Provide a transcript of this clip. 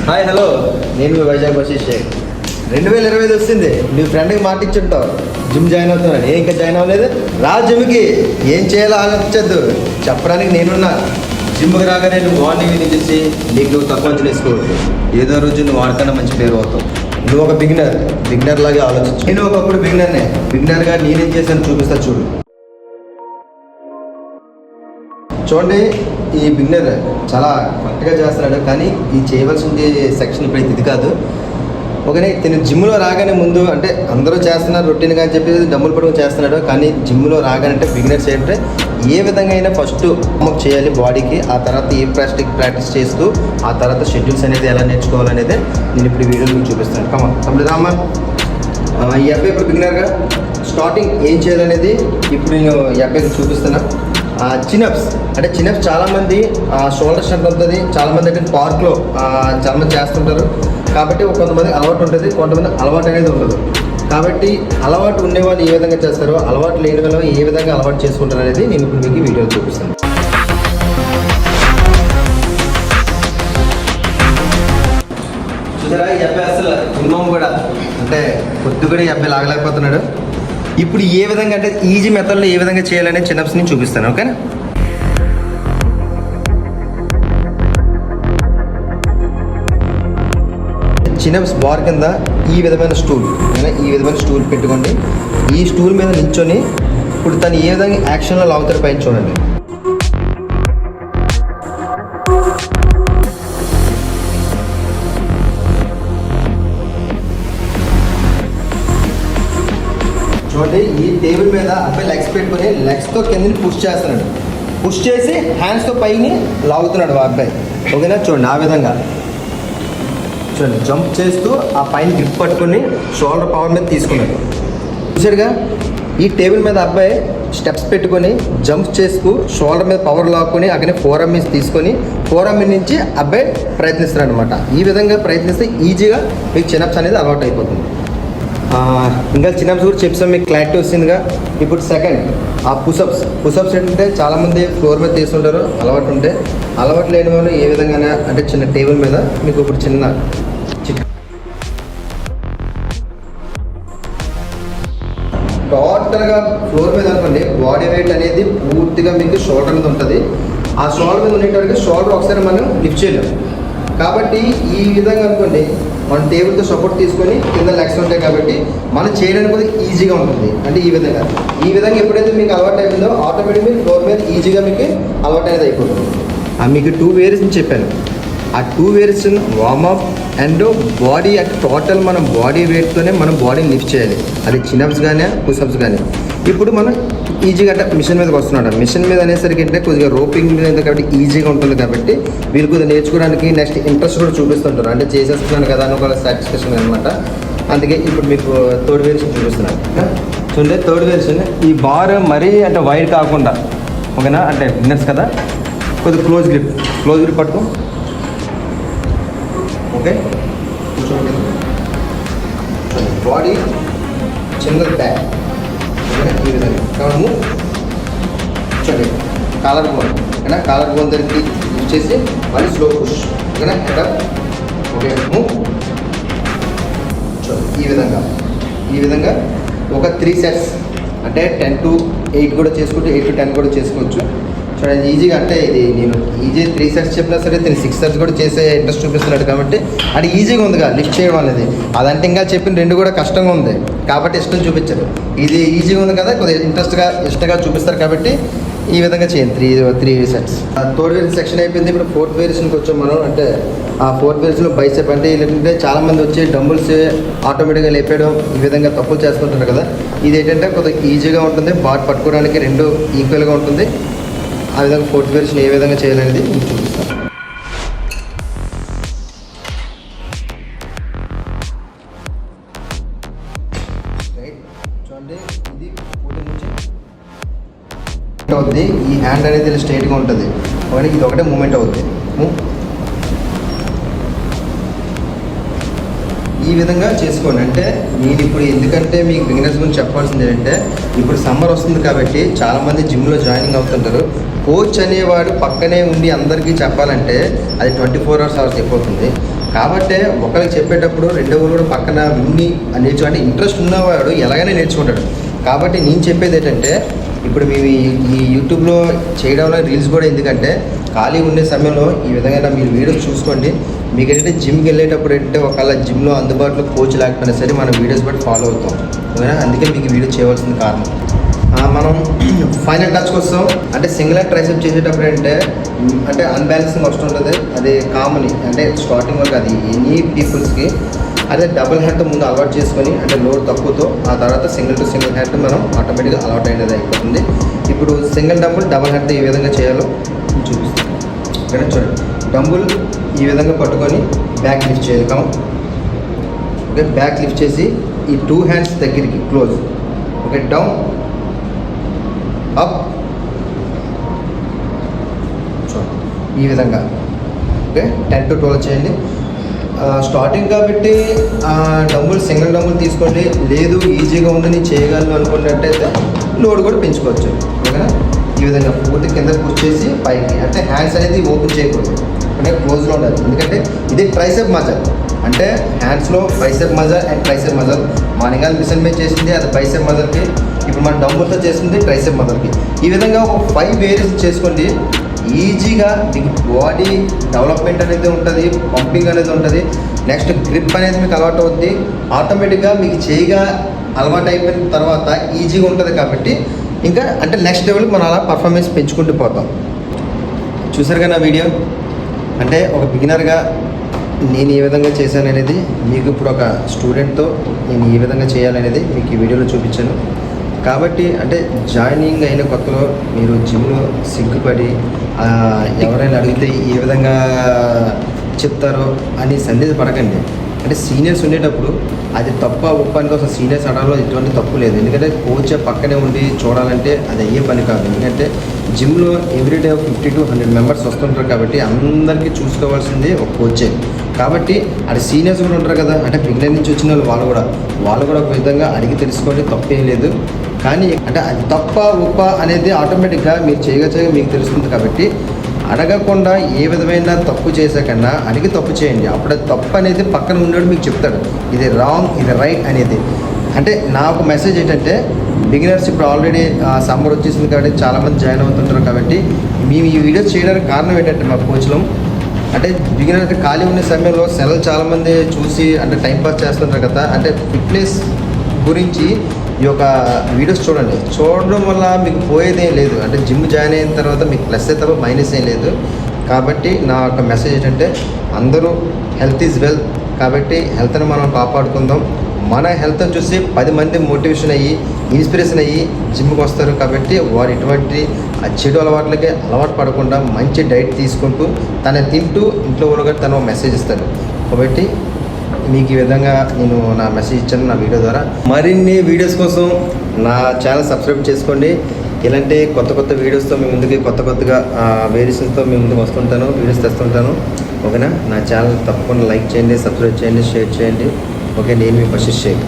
Hi hello, నేను మీ వైజాగ్ బషీర్ షేక్. 2025 వస్తుంది. నీ ఫ్రెండ్కి మాట ఇచ్చుంటావు జిమ్ జాయిన్ అవుతున్నాను. నేను ఇంకా జాయిన్ అవ్వలేదు. రా జిమ్కి. ఏం చేయాలో ఆలోచించద్దు, చెప్పడానికి నేనున్నా. జిమ్కి రాగానే నువ్వు మార్నింగ్ నుంచి నీకు నువ్వు తక్కువ చేసుకోవద్దు. ఏదో రోజు నువ్వు వాడికన్నా మంచి పేరు అవుతావు. నువ్వు ఒక బిగినర్ లాగా ఆలోచించు. నేను ఒకప్పుడు బిగినర్గా నేనేం చేశాను చూపిస్తా చూడు. చూడండి, ఈ బిగినర్ చాలా కరెక్ట్గా చేస్తున్నాడు, కానీ ఈ చేయవలసిన సెక్షన్ ఇప్పుడు ఇది కాదు. ఒకనే తిను జిమ్లో రాగానే ముందు అంటే అందరూ చేస్తున్నారు రొటీన్గా అని చెప్పి డబ్బులు పడుకుని చేస్తున్నాడు. కానీ జిమ్లో రాగానే అంటే బిగినర్స్ ఏంటంటే ఏ విధంగా అయినా ఫస్ట్ వార్మప్ చేయాలి బాడీకి, ఆ తర్వాత ఏ ప్రాక్టీస్ చేస్తూ ఆ తర్వాత షెడ్యూల్స్ అనేది ఎలా నేర్చుకోవాలనేది నేను ఇప్పుడు ఈ వీడియోలో మీకు చూపిస్తాను. కంప్లీట్ రామ్మా. ఈ అబ్బాయి ఇప్పుడు బిగినర్గా స్టార్టింగ్ ఏం చేయాలనేది ఇప్పుడు నేను ఈ అబ్బాయికి చూపిస్తున్నా. చిన్అప్స్ అంటే చిన్అప్స్ చాలామంది షోల్డర్ స్ట్రెంత్ ఉంటుంది, చాలామంది అంటే పార్క్లో చాలామంది చేస్తుంటారు. కాబట్టి కొంతమంది అలవాటు ఉంటుంది, కొంతమంది అలవాటు అనేది ఉండదు. కాబట్టి అలవాటు ఉండేవాళ్ళు ఏ విధంగా చేస్తారో, అలవాటు లేని వాళ్ళు ఏ విధంగా అలవాటు చేసుకుంటారు అనేది నేను ఇప్పుడు మీకు వీడియోలో చూపిస్తాను. చూసారా, ఈ అబ్బాయి అసలు మినిమం కూడా అంటే కొద్ది కూడా ఈ అబ్బాయి లాగలేకపోతున్నాడు. ఇప్పుడు ఏ విధంగా అంటే ఈజీ మెథడ్లో ఏ విధంగా చేయాలనే చిన్నప్స్ని చూపిస్తాను. ఓకేనా? చిన్నప్స్ బార్ కింద ఈ విధమైన స్టూల్ పెట్టుకోండి. ఈ స్టూల్ మీద నిల్చొని ఇప్పుడు తను ఏ విధంగా యాక్షన్లో లాగుతారు పైన చూడండి. చూడండి, ఈ టేబుల్ మీద అబ్బాయి లెగ్స్ పెట్టుకొని లెగ్స్తో కిందని పుష్ చేస్తున్నాడు. పుష్ చేసి హ్యాండ్స్తో పైని లాగుతున్నాడు ఆ అబ్బాయి. ఓకేనా? చూడండి, ఆ విధంగా చూడండి జంప్ చేస్తూ ఆ పైన గ్రిప్ పట్టుకొని షోల్డర్ పవర్ మీద తీసుకున్నాడు. చూసాడుగా, ఈ టేబుల్ మీద అబ్బాయి స్టెప్స్ పెట్టుకొని జంప్ చేస్తూ షోల్డర్ మీద పవర్ లాక్కొని అక్కడే ఫోరమ్ మీద తీసుకొని ఫోరమ్ నుంచి అబ్బాయి ప్రయత్నిస్తున్నాడు అనమాట. ఈ విధంగా ప్రయత్నిస్తే ఈజీగా మీకు చిన్నప్స్ అనేది అలవాటు అయిపోతుంది. ఇంకా చిన్నప్స్ కూడా చెప్పాం, మీకు క్లారిటీ వస్తుందిగా. ఇప్పుడు సెకండ్ ఆ పుషప్స్ ఏంటంటే చాలామంది ఫ్లోర్ మీద తీస్తుంటారు అలవాటు ఉంటే. అలవాటు లేని వాళ్ళు ఏ విధంగా అంటే చిన్న టేబుల్ మీద మీకు ఇప్పుడు చిన్న టోటల్గా ఫ్లోర్ మీద అనుకోండి, బాడీ వెయిట్ అనేది పూర్తిగా మీకు షోల్డర్ మీద ఉంటుంది. ఆ షోల్డర్ మీద ఉండేటప్పటికి షోల్డర్ ఒకసారి మనం లిఫ్ట్ చేయలేము. కాబట్టి ఈ విధంగా అనుకోండి, మనం టేబుల్తో సపోర్ట్ తీసుకొని కింద లెగ్స్ ఉంటాయి కాబట్టి మనం చేయడానికి కూడా ఈజీగా ఉంటుంది. అంటే ఈ విధంగా ఎప్పుడైతే మీకు అలవాటు అయిపోయిందో ఆటోమేటిక్గా ఫ్లోర్ మీద ఈజీగా మీకు అలవాటు అనేది అయిపోతుంది. మీకు 2 వేరియేషన్ చెప్పాను. ఆ 2 variation warmup and body total మనం బాడీ వెయిట్తోనే మనం బాడీని లిఫ్ట్ చేయాలి. అది చిన్అప్స్ కానీ పుషప్స్ కానీ. ఇప్పుడు మనం ఈజీగా అంటే మిషన్ మీదకి వస్తున్నాడు. మిషన్ మీద అనేసరికి అంటే కొద్దిగా రోపింగ్ మీద కాబట్టి ఈజీగా ఉంటుంది. కాబట్టి వీళ్ళు కొద్దిగా నేర్చుకోవడానికి నెక్స్ట్ ఇంట్రెస్ట్ కూడా చూపిస్తుంటారు. అంటే చేసేస్తున్నాను కదా అని ఒక సాటిస్ఫాక్షన్ అనమాట. అందుకే ఇప్పుడు మీకు థర్డ్ వేరియేషన్ చూపిస్తున్నాను. చూడండి, థర్డ్ వేరియేషన్ ఈ బార్ మరీ అంటే వైడ్ కాకుండా, ఓకేనా? అంటే బిగినర్స్ కదా, కొద్దిగా క్లోజ్ గ్రిప్ పట్టుకో. ఓకే, కూర్చోండి. బాడీ చిన్న బ్యాక్ ఈ విధంగా కావడము. చూడండి, కాలర్ బోన్ ఓకేనా? కాలర్ బోన్ దగ్గరికి యూజ్ చేసి మళ్ళీ స్లో పుష్. ఓకేనా? Head okay. చూడండి, ఈ విధంగా ఒక 3 సెట్స్ అంటే 10 to 8 కూడా చేసుకోవచ్చు, 8 to 10 కూడా చేసుకోవచ్చు. చూడండి, ఈజీగా అంటే ఇది నేను 3 సెట్స్ చెప్పినా సరే 6 సెట్స్ కూడా చేసే ఇంట్రెస్ట్ చూపిస్తున్నాడు. కాబట్టి అది ఈజీగా ఉందిగా లిఫ్ట్ చేయడం అనేది. అదంటే ఇంకా చెప్పిన 2 కూడా కష్టంగా ఉంది కాబట్టి ఇష్టం చూపించారు. ఇది ఈజీగా ఉంది కదా, కొద్దిగా ఇష్టంగా చూపిస్తారు కాబట్టి ఈ విధంగా చేయండి. 3 సెట్స్. థర్డ్ వేరియేషన్ సెక్షన్ అయిపోయింది. ఇప్పుడు ఫోర్త్ వేరియేషన్కి వచ్చాం మనం. అంటే ఆ ఫోర్త్ వేరియేషన్లో బైసెప్ అంటే ఏంటంటే చాలామంది వచ్చి డంబుల్స్ ఆటోమేటిక్గా లేపేయడం ఈ విధంగా తప్పులు చేస్తుంటారు కదా. ఇది ఏంటంటే కొద్దిగా ఈజీగా ఉంటుంది, బాట్ పట్టుకోవడానికి 2 ఈక్వల్గా ఉంటుంది. ఆ విధంగా ఫోర్త్ వేరియేషన్ ఏ విధంగా చేయాలనేది నేను చూపిస్తాను. చూడండి, ఇది పూర్తి నుంచి అవుతుంది. ఈ హ్యాండ్ అనేది స్ట్రైట్గా ఉంటుంది. ఒకటి ఇది ఒకటే మూమెంట్ అవుతుంది. ఈ విధంగా చేసుకోండి. అంటే నేను ఇప్పుడు ఎందుకంటే మీకు బిగినర్స్ గురించి చెప్పాల్సింది ఏంటంటే, ఇప్పుడు సమ్మర్ వస్తుంది కాబట్టి చాలామంది జిమ్లో జాయినింగ్ అవుతుంటారు. కోచ్ అనేవాడు పక్కనే ఉండి అందరికీ చెప్పాలంటే అది 24 hours అయిపోతుంది. కాబట్టి ఒకరికి చెప్పేటప్పుడు రెండో కూడా పక్కన విన్ని నేర్చుకుంటే ఇంట్రెస్ట్ ఉన్నవాడు ఎలాగైనా నేర్చుకుంటాడు. కాబట్టి నేను చెప్పేది ఏంటంటే ఇప్పుడు మేము ఈ యూట్యూబ్లో చేయడంలో రీల్స్ కూడా ఎందుకంటే ఖాళీ ఉండే సమయంలో ఈ విధంగా మీరు వీడియోస్ చూసుకోండి. మీకు ఏంటంటే జిమ్కి వెళ్ళేటప్పుడు ఏంటంటే ఒకవేళ జిమ్లో అందుబాటులో కోచ్ లేకపోయినా సరే మన వీడియోస్ బట్టి ఫాలో అవుతాం. ఓకేనా? అందుకే మీకు వీడియో చేయవలసిన కారణం. మనం ఫైనల్ టచ్కి వస్తాం. అంటే సింగిల్ హ్యాండ్ ట్రైసెప్ చేసేటప్పుడు అంటే అన్బ్యాలెన్సింగ్ వస్తుంటుంది. అది కామన్, అంటే స్టార్టింగ్ వరకు అది ఎనీ పీపుల్స్కి. అదే డబుల్ హ్యాండ్తో ముందు అలవాటు చేసుకొని అంటే లోడ్ తక్కువతో ఆ తర్వాత సింగిల్ టు సింగిల్ హ్యాండ్ మనం ఆటోమేటిక్గా అలవాటు అనేది అయిపోతుంది. ఇప్పుడు సింగిల్ డంబుల్ డబుల్ హ్యాండ్తో ఏ విధంగా చేయాలో చూపిస్తాం. ఓకేనా? చూడండి, డంబుల్ ఈ విధంగా పట్టుకొని బ్యాక్ లిఫ్ట్ చేయాలి. ఓకే, బ్యాక్ లిఫ్ట్ చేసి ఈ 2 హ్యాండ్స్ దగ్గరికి క్లోజ్. ఓకే, డౌన్ అప్ ఈ విధంగా. ఓకే, 10 to 12 చేయండి. స్టార్టింగ్ కాబట్టి డంబుల్ సింగిల్ డంబుల్ తీసుకోండి. లేదు ఈజీగా ఉంది నేను చేయగలను అనుకున్నట్టయితే లోడ్ కూడా పెంచుకోవచ్చు. ఓకేనా? ఈ విధంగా పూర్తి కింద పుష్ చేసి పైకి, అంటే హ్యాండ్స్ అనేది ఓపెన్ చేయకూడదు, అంటే క్లోజ్లో ఉండాలి. ఎందుకంటే ఇది ట్రైసెప్ మజల్, అంటే హ్యాండ్స్లో bicep muscle and tricep muscle. Morning machine మీద చేసింది అది బైసెప్ మజల్కి, ఇప్పుడు మన డంబుల్తో చేసింది ట్రైసెప్ మజల్కి. ఈ విధంగా ఒక 5 వేరియేషన్ చేసుకోండి. ఈజీగా మీకు బాడీ డెవలప్మెంట్ అనేది ఉంటుంది, పంపింగ్ అనేది ఉంటుంది, నెక్స్ట్ గ్రిప్ అనేది మీకు అలవాటు అవుద్ది. ఆటోమేటిక్గా మీకు చేయగా అలవాటు అయిపోయిన తర్వాత ఈజీగా ఉంటుంది. కాబట్టి ఇంకా అంటే నెక్స్ట్ లెవెల్కి మనం అలా పర్ఫార్మెన్స్ పెంచుకుంటూ పోతాం. చూసారుగా నా వీడియో. అంటే ఒక బిగినర్గా నేను ఏ విధంగా చేశాను అనేది మీకు ఇప్పుడు ఒక స్టూడెంట్తో నేను ఏ విధంగా చేయాలనేది మీకు ఈ వీడియోలో చూపించాను. కాబట్టి అంటే జాయినింగ్ అయిన కొత్తలో మీరు జిమ్లో సిగ్గుపడి ఎవరైనా అడిగితే ఏ విధంగా చెప్తారో అని సందేహ పడకండి. అంటే సీనియర్స్ ఉండేటప్పుడు అది తప్ప ఒప్పని కోసం సీనియర్స్ అనడంలో ఎటువంటి తప్పు లేదు. ఎందుకంటే కోచ్ పక్కనే ఉండి చూడాలంటే అది అయ్యే పని కాదు. ఎందుకంటే జిమ్లో ఎవ్రీడే 50 to 100 మెంబర్స్ వస్తుంటారు. కాబట్టి అందరికీ చూసుకోవాల్సింది ఒక కోచే. కాబట్టి అది సీనియర్స్ కూడా ఉంటారు కదా, అంటే బిగినర్ నుంచి వచ్చిన వాళ్ళు కూడా ఒక విధంగా అడిగి తెలుసుకోండి, తప్పేం లేదు. కానీ అంటే అది తప్ప ఒప్ప అనేది ఆటోమేటిక్గా మీరు చేయగా మీకు తెలుస్తుంది. కాబట్టి అడగకుండా ఏ విధమైన తప్పు చేసాకన్నా అడిగి తప్పు చేయండి. అప్పుడు తప్పు అనేది పక్కన ఉండేవాడు మీకు చెప్తాడు, ఇది రాంగ్ ఇది రైట్ అనేది. అంటే నాకు మెసేజ్ ఏంటంటే బిగినర్స్ ఇప్పుడు ఆల్రెడీ సమ్మర్ వచ్చేసింది కాబట్టి చాలామంది జాయిన్ అవుతుంటారు. కాబట్టి మేము ఈ వీడియోస్ చేయడానికి కారణం ఏంటంటే మా కోచ్లో అంటే బిగినర్ అంటే ఖాళీ ఉన్న సమయంలో సెలవు చాలామంది చూసి అంటే టైంపాస్ చేస్తుంటారు కదా, అంటే ఫిట్నెస్ గురించి ఈ యొక్క వీడియోస్ చూడడం వల్ల మీకు పోయేదేం లేదు. అంటే జిమ్ జాయిన్ అయిన తర్వాత మీకు ప్లస్ అయితే తప్ప మైనస్ ఏం లేదు. కాబట్టి నా యొక్క మెసేజ్ ఏంటంటే అందరూ హెల్త్ ఈజ్ వెల్త్. కాబట్టి హెల్త్ని మనం కాపాడుకుందాం. మన హెల్త్ని చూసి 10 మంది మోటివేషన్ అయ్యి ఇన్స్పిరేషన్ అయ్యి జిమ్కి వస్తారు. కాబట్టి వారు ఎటువంటి చెడు అలవాట్లకి అలవాటు పడకుండా మంచి డైట్ తీసుకుంటూ తను తింటూ ఇంట్లో కూడా తను మెసేజ్ ఇస్తాడు. కాబట్టి మీకు ఈ విధంగా నేను నా మెసేజ్ ఇచ్చాను నా వీడియో ద్వారా. మరిన్ని వీడియోస్ కోసం నా ఛానల్ సబ్స్క్రైబ్ చేసుకోండి. ఇలాంటి కొత్త వీడియోస్తో మీ ముందుకి కొత్తగా వేరియేషన్స్తో మీ ముందుకు వస్తుంటాను, వీడియోస్ తెస్తుంటాను. ఓకేనా? నా ఛానల్ తప్పకుండా లైక్ చేయండి, సబ్స్క్రైబ్ చేయండి, షేర్ చేయండి. ఓకే, నేను మీ బషీర్ షేక్.